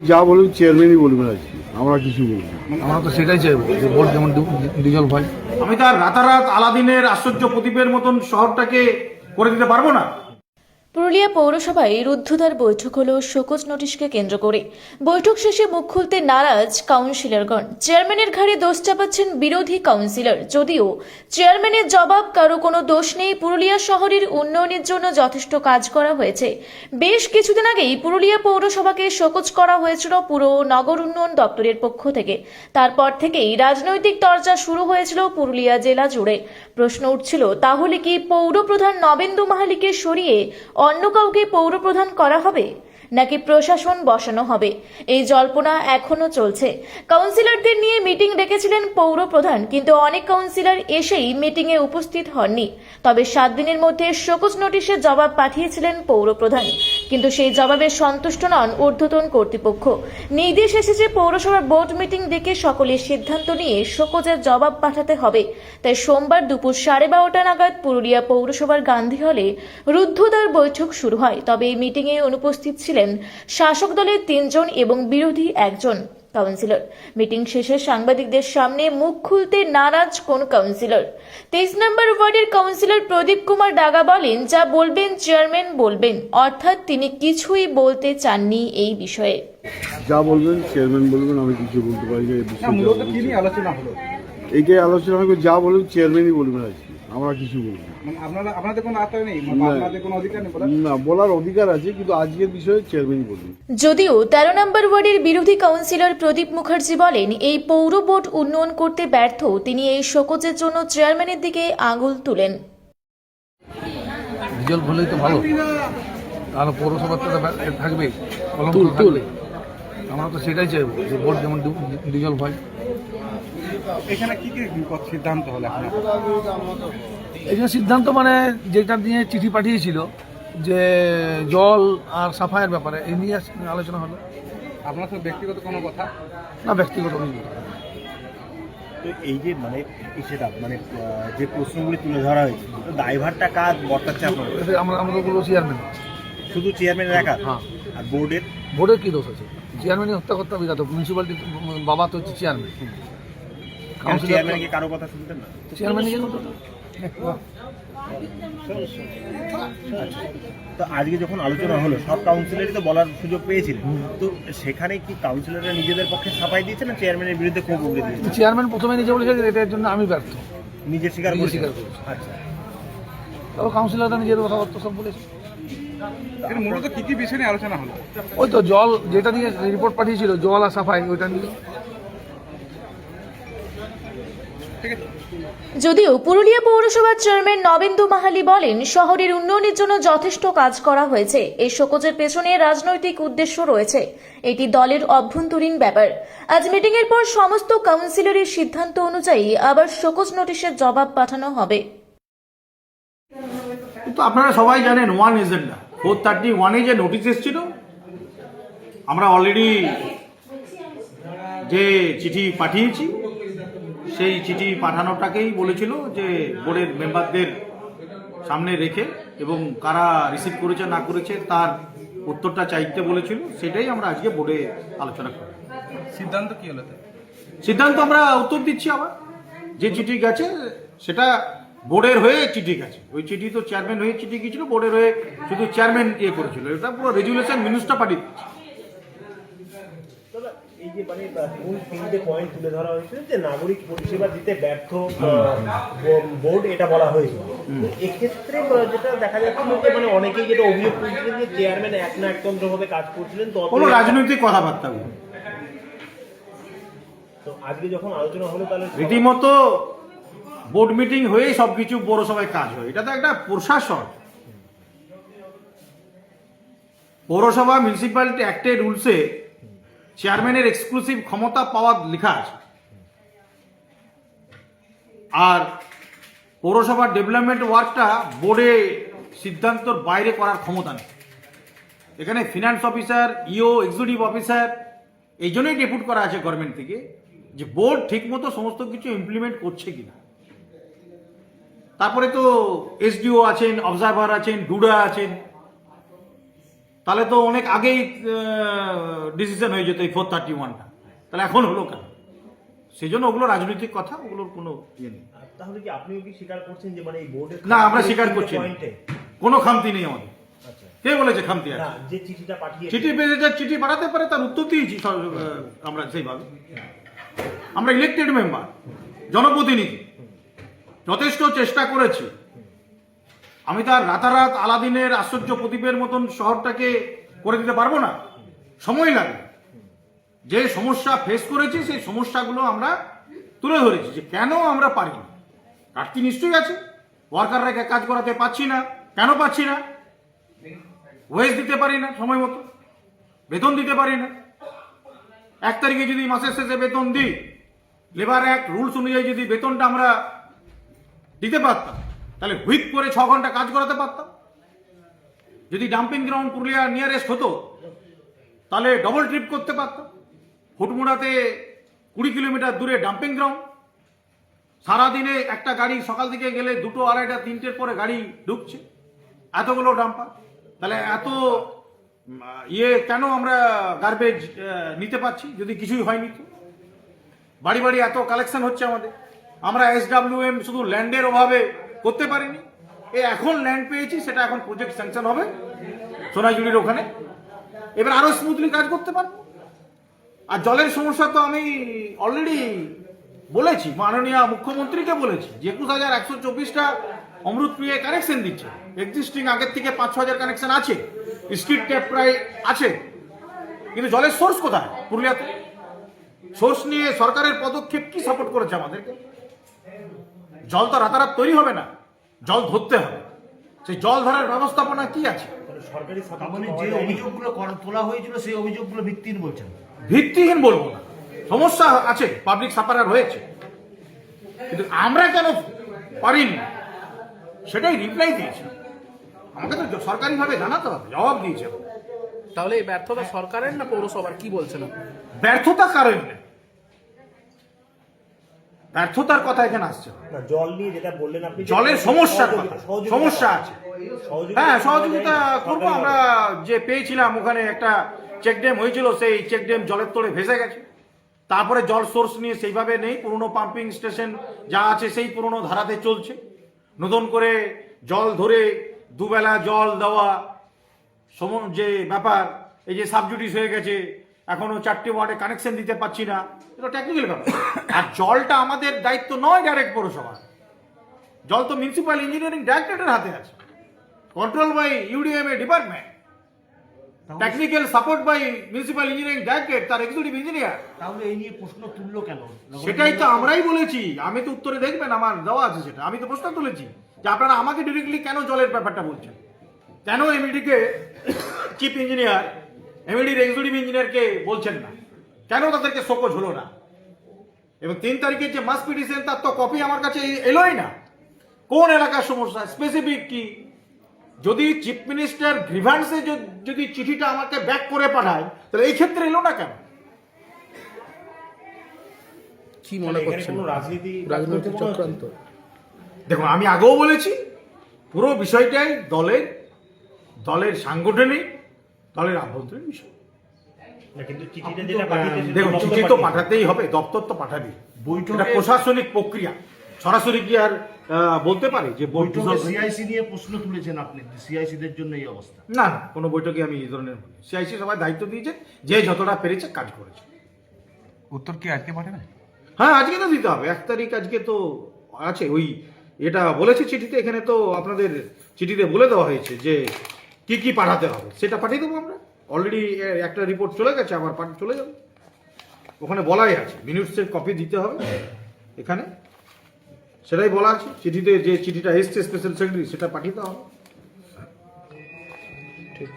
যা বলুন চেয়ারম্যানই বলবেন আজকে, আমরা কিছু বলবো না। আমরা তো সেটাই চাইবো যে ভোট যেমন ডিজল হয়। আমি তার রাতারাত আলাদিনের আশ্চর্য প্রদীপের মতন শহরটাকে করে দিতে পারবো না। পুরুলিয়া পৌরসভায় রুদ্ধদ্বার বৈঠক হলো শোকজ নোটিশকে কেন্দ্র করে। বৈঠক শেষে মুখ খুলতে নারাজ কাউন্সিলরগণ। চেয়ারম্যানের ঘাড়ে দোষ চাপাচ্ছেন বিরোধী কাউন্সিলর। যদিও চেয়ারম্যানের জবাব, কারো কোনো দোষ নেই, পুরুলিয়া শহরের উন্নয়নের জন্য যথেষ্ট কাজ করা হয়েছে। বেশ কিছুদিন আগেই পুরুলিয়া পৌরসভাকে শোকজ করা হয়েছিল পুর নগর উন্নয়ন দপ্তরের পক্ষ থেকে। তারপর থেকেই রাজনৈতিক চর্চা শুরু হয়েছিল পুরুলিয়া জেলা জুড়ে। প্রশ্ন উঠছিল, তাহলে কি পৌরপ্রধান নবেন্দু মাহালিকে সরিয়ে অন্য কাউকে পৌরপ্রধান করা হবে, নাকি প্রশাসন বসানো হবে? এই জল্পনা এখনো চলছে। কাউন্সিলরদের নিয়ে মিটিং ডেকেছিলেন পৌরপ্রধান, কিন্তু অনেক কাউন্সিলর এসেই মিটিংয়ে উপস্থিত হননি। তবে 7 দিনের মধ্যে শোকজ নোটিশের জবাব পাঠিয়েছিলেন পৌরপ্রধান, কিন্তু সেই জবাবে সন্তুষ্ট নন ঊর্ধ্বতন কর্তৃপক্ষ। নির্দেশ এসেছে পৌরসভার বোর্ড মিটিং ডেকে সকলের সিদ্ধান্ত নিয়ে শোকজের জবাব পাঠাতে হবে। তাই সোমবার দুপুর 12:30 নাগাদ পুরুলিয়া পৌরসভার গান্ধী হলে রুদ্ধদ্বার বৈঠক শুরু হয়। তবে এই মিটিংয়ে অনুপস্থিত ছিলেন শাসক দলের 3 জন এবং বিরোধী 1 জন কাউন্সিলর। মিটিং শেষে সাংবাদিকদের সামনে মুখ খুলতে নারাজ কোন কাউন্সিলর। 23 নম্বর ওয়ার্ডের কাউন্সিলর প্রদীপ কুমার ডাগা বলেন, যা বলবেন চেয়ারম্যান বলবেন, অর্থাৎ তিনি কিছুই বলতে চাননি এই বিষয়ে। যা বলবেন চেয়ারম্যান বলবেন, আমি কিছু বলতে পারি না। এই বিষয়ে মূলত কি নিয়ে আলোচনা হলো? এইটাই আলোচনা হবে, যা বলবেন চেয়ারম্যানই বলবেন আজকে, আমরা কিছু বলবো না। আপনাদের কোনো আস্থা নেই, আপনাদের কোনো অধিকার নেই? না, বলার অধিকার আছে, কিন্তু আজকের বিষয়ে চেয়ারম্যানই বলবেন। যদিও 13 নম্বর ওয়ার্ডের বিরোধী কাউন্সিলর প্রদীপ মুখার্জি বলেন, এই পৌর বোর্ড উন্নয়ন করতে ব্যর্থ। তিনি এই শোকজের জন্য চেয়ারম্যানের দিকে আঙুল তুলেন। ডিজল হলেই তো ভালো, তাহলে পৌরসভার তো থাকবে, কলম তো থাকবে। আমরা তো সেটাই চাইবো যে ভোট যেমন ডিজল হয়। এখানে কি কি সিদ্ধান্ত হলো আপনার? এই যে সিদ্ধান্ত মানে যেটা নিয়ে চিঠি পাঠিয়েছিল যে জল আর সাফাইয়ের ব্যাপারে, এই নিয়ে আলোচনা হলো। আপনার তো ব্যক্তিগত কোনো কথা? না, ব্যক্তিগত কিছু না। তো এই যে মানে সেটা মানে যে প্রশ্নগুলি তুলে ধরা হয়েছে, তো দায়ভারটা কাজ বর্তাচ্ছে আপনার? আমরা তো বলবো চেয়ারম্যান। শুধু চেয়ারম্যানের একা? হ্যাঁ। আর বোর্ডের? ভোটের কি দোষ আছে? চেয়ারম্যানই হত্যা করতে হবে। তো মিউনিসিপ্যালিটির বাবা তো হচ্ছে চেয়ারম্যান। চেয়ারম্যান কি কারো কথা শুনতেন না? চেয়ারম্যানই কেন? তো আজকে যখন আলোচনা হলো, সব কাউন্সিলরই তো বলার সুযোগ পেয়েছিল, তো সেখানে কি কাউন্সিলররা নিজেদের পক্ষে সাফাই দিয়েছে না চেয়ারম্যানের বিরুদ্ধে ক্ষোভ উগড়ে দিয়েছে? চেয়ারম্যান প্রথমে নিজে বলেছে যে এটার জন্য আমি ব্যর্থ, নিজে স্বীকার নিজে করেছে? স্বীকার করেছে। আচ্ছা, তবে কাউন্সিলররা নিজের কথাবার্তা সব বলেছে। মূলত কি কি বিষয় নিয়ে আলোচনা হলো? ওই তো জল, যেটা নিয়ে রিপোর্ট পাঠিয়েছিল, জল আর সাফাই, ওইটা নিয়ে। যদিও পুরুলিয়া পৌরসভার চেয়ারম্যান নবেন্দু মাহালি বলেন, শহরের উন্নয়নের জন্য যথেষ্ট কাজ করা হয়েছে। এই শোকজের পেছনে রাজনৈতিক উদ্দেশ্য রয়েছে। এটি দলের অভ্যন্তরীণ ব্যাপার। আজ মিটিং এর পর সমস্ত কাউন্সিলরের সিদ্ধান্ত অনুযায়ী আবার শোকজ নোটিশের জবাব পাঠানো হবে। কিন্তু আপনারা সবাই জানেন, 1 এজেন্ডা 431-এ যে নোটিশ এসেছিল, আমরা অলরেডি যে চিঠি পাঠিয়েছি, সেই চিঠি পাঠানোটাকেই বলেছিল যে বোর্ডের মেম্বারদের সামনে রেখে এবং কারা রিসিভ করেছে না করেছে তার উত্তরটা চাইতে বলেছিল। সেটাই আমরা আজকে বোর্ডে আলোচনা করি। সিদ্ধান্ত কি হলো? সিদ্ধান্ত আমরা উত্তর দিচ্ছি। আবার যে চিঠি গেছে সেটা বোর্ডের হয়ে চিঠি গেছে। ওই চিঠি তো চেয়ারম্যান হয়ে চিঠি গিয়েছিল, বোর্ডের হয়ে শুধু চেয়ারম্যান করেছিল। এটা পুরো রেজুলেশন মিনিস্টার পাঠিয়ে দিচ্ছে। এই যে মানে মূল 3টে পয়েন্ট তুলে ধরা হয়েছিল যে নাগরিক পরিষেবা দিতে ব্যর্থ বোর্ড, এটা বলা হয়েছিল। তো এক্ষেত্রে যেটা দেখা যাচ্ছিল যে মানে অনেকেই যেটা অভিযোগ করেছিলেন যে চেয়ারম্যান একতন্ত্রভাবে কাজ করছিলেন, তো কোনো রাজনৈতিক কথাবার্তা নেই। তো আজকে যখন আলোচনা হলো, তাহলে রীতিমতো বোর্ড মিটিং হয়েই সবকিছু পৌরসভায় কাজ হয়। এটা তো একটা প্রশাসন। পৌরসভা মিউনিসিপ্যালিটি অ্যাক্টের রুলসে চেয়ারম্যানের এক্সক্লুসিভ ক্ষমতা পাওয়ার লেখা আছে। আর পৌরসভার ডেভেলপমেন্ট ওয়ার্কটা বোর্ডে সিদ্ধান্তর বাইরে করার ক্ষমতা নেই। এখানে ফিনান্স অফিসার, ইও, এক্সিকিউটিভ অফিসার, এই জন্যই ডেপুট করা আছে গভর্নমেন্ট থেকে যে বোর্ড ঠিকমতো সমস্ত কিছু ইমপ্লিমেন্ট করছে কিনা। তারপরে তো এসডিও আছেন, অবজারভার আছেন, ডুডা আছেন। তাহলে তো অনেক আগেই ডিসিশন হয়ে যেত এই 431টা, তাহলে এখন হলো কেন? সেই জন্য ওগুলো রাজনৈতিক কথা, ওগুলোর কোনো ইয়ে নেই। তাহলে কি আপনিও কি স্বীকার করছেন যে মানে এই বোর্ডের না, আমরা স্বীকার করছি না। পয়েন্টে কোনো খামতি নেই আমাদের। আচ্ছা কে বলেছে খামতি আছে? না, যে চিঠিটা পাঠিয়ে চিঠি পেয়ে যা চিঠি পাঠাতে পারে, তার উত্তর দিয়েছি আমরা সেইভাবে। আমরা ইলেক্টেড মেম্বার, জনপ্রতিনিধি, যথেষ্ট চেষ্টা করেছি। আমি তার রাতারাত আলাদিনের আশ্চর্য প্রদীপের মতন শহরটাকে করে দিতে পারবো না, সময় লাগবে। যে সমস্যা ফেস করেছি সেই সমস্যাগুলো আমরা তুলে ধরেছি যে কেন আমরা পারি না। ঘাটতি নিশ্চয়ই আছে, ওয়ার্কাররা কাজ করাতে পারছি না। কেন পাচ্ছি না? ওয়েজ দিতে পারি না সময় মতো, বেতন দিতে পারি না। 1 তারিখে যদি মাসের শেষে বেতন দিই, লেবার অ্যাক্ট রুলস অনুযায়ী যদি বেতনটা আমরা দিতে পারতাম, তাহলে হুইপ করে 6 ঘন্টা কাজ করাতে পারতাম। যদি ডাম্পিং গ্রাউন্ড পুরুলিয়া নিয়ারেস্ট হতো, তাহলে ডবল ট্রিপ করতে পারতাম। হুটমুড়াতে 20 কিলোমিটার দূরে ডাম্পিং গ্রাউন্ড, সারাদিনে একটা গাড়ি সকাল দিকে গেলে 2টো, 2:30, 3টের পরে গাড়ি ঢুকছে, এতগুলো ডাম্পার। তাহলে এত কেন আমরা গার্বেজ নিতে পারছি যদি কিছুই হয়নি? তো বাড়ি বাড়ি এত কালেকশন হচ্ছে আমাদের। আমরা SWM শুধু ল্যান্ডের অভাবে করতে পারিনি। এখন ল্যান্ড পেয়েছি, সেটা এখন প্রজেক্ট স্যাংশন হবে সোনাঝুরির ওখানে, এবার আরো স্মুথলি কাজ করতে পারবো। আর জলের সমস্যা তো আমি অলরেডি বলেছি, মাননীয় মুখ্যমন্ত্রীকে বলেছি যে 21,124টা অমৃত প্রিয়ে কানেকশন দিচ্ছে। এক্সিস্টিং আগের থেকে 5-6 কানেকশন আছে, স্ট্রিট ট্যাপ প্রায় আছে, কিন্তু জলের সোর্স কোথায় পুরুলিয়াতে? সোর্স নিয়ে সরকারের পদক্ষেপ কি সাপোর্ট করেছে আমাদেরকে? জল তো রাতারাত তৈরি হবে না, জল ধরতে হবে। সেই জল ধরার ব্যবস্থাপনা কি আছে? সরকারি মানে যে অভিযোগগুলো তোলা হয়েছিল সেই অভিযোগগুলো ভিত্তিহীন বলছেন? ভিত্তিহীন বলবো না, সমস্যা আছে, পাবলিক সাফারার হয়েছে, কিন্তু আমরা কেন পারিনি সেটাই রিপ্লাই দিয়েছে। আমাকে তো সরকারিভাবে জানাতে হবে, জবাব দিয়েছে। তাহলে এই ব্যর্থতা সরকারের না পৌরসভার, কি বলছেন আপনি? ব্যর্থতা কারণ নেই, ব্যর্থতার কথা এখানে আসছে না। না, জল নিয়ে যেটা বললেন আপনি, জলের সমস্যার কথা, সমস্যা আছে। হ্যাঁ, সহযোগিতা করবো আমরা। যে পেয়েছিলাম ওখানে একটা চেকড্যাম হয়েছিল, সেই চেকড্যাম জলের তোড়ে ভেসে গেছে। তারপরে জল সোর্স নিয়ে সেইভাবে নেই, পুরনো পাম্পিং স্টেশন যা আছে সেই পুরনো ধারাতে চলছে। নতুন করে জল ধরে দুবেলা জল দেওয়া যে ব্যাপার, এই যে সাবজুডিস হয়ে গেছে, এখনো 4টে ওয়ার্ডে কানেকশন দিতে পারছি না, এটা টেকনিক্যাল ব্যাপার। আর জলটা আমাদের দায়িত্ব নয় ডাইরেক্ট পৌরসভা, জল তো মিউনিসিপ্যাল ইঞ্জিনিয়ারিং ডাইরেক্টরেটের হাতে আছে, control by UDMA department, technical support by municipal engineering directorate, তার এক্সিকিউটিভ ইঞ্জিনিয়ার। তাহলে এই নিয়ে প্রশ্ন তুললো কেন? সেটাই তো আমরাই বলেছি, আমি তো উত্তরে দেখবেন আমার দেওয়া আছে সেটা। আমি তো প্রশ্ন তুলেছি যে আপনারা আমাকে ডিরেক্টলি কেন জলের ব্যাপারটা বলছেন, কেন এমইডিকে চিফ ইঞ্জিনিয়ার, এমইডির এক্সিকিউটিভ ইঞ্জিনিয়ারকে বলছেন না, কেন তাদেরকে শোকজ হলো না? এবং 3 তারিখের যে মাস পিটিশন, তার তো কপি আমার কাছে এলোই না। কোন এলাকার সমস্যা, স্পেসিফিক কি? যদি চিফ মিনিস্টার গ্রিভান্সে যদি চিঠিটা আমাকে ব্যাক করে পাঠায়, তাহলে এই ক্ষেত্রে এলো না কেন? কি মনে করছেন? রাজনৈতিক চক্রান্ত? দেখুন, আমি আগেও বলেছি, পুরো বিষয়টাই দলের সাংগঠনিক, দলের আভ্যন্তরীণ বিষয়। না, কিন্তু চিঠিটা যেটা পাঠিয়েছেন, দেখুন, চিঠি তো পাঠাতেই হবে, দপ্তর তো পাঠাবে, এটা প্রশাসনিক প্রক্রিয়া। সরাসরি কি আর বলতে পারি যে বৈঠকে সিআইসি নিয়ে প্রশ্ন তুলেছেন আপনি, সিআইসি দের জন্য এই অবস্থা? না, না, কোনো বৈঠকে আমি এই ধরনের সিআইসি সবাই দায়িত্ব দিয়েছে, যে যতটা পেরেছে কাজ করেছে। উত্তর কি আজকে পাঠাবেন? হ্যাঁ, আজকে তো দিতে হবে, 1 তারিখ আজকে তো আছে। ওই এটা বলেছে চিঠিতে, এখানে তো আপনাদের চিঠিতে বলে দেওয়া হয়েছে যে কি কি পাঠাতে হবে, সেটা পাঠিয়ে দেবো আমরা। অলরেডি একটা রিপোর্ট চলে গেছে, আবার চলে যাবে, ওখানে বলাই আছে মিনিটসের কপি দিতে হবে এখানে, সেটাই বলা আছে চিঠিতে। যে চিঠিটা এসছে স্পেশাল সেক্রেটারি, সেটা পাঠিয়ে দেওয়া হবে। ঠিক।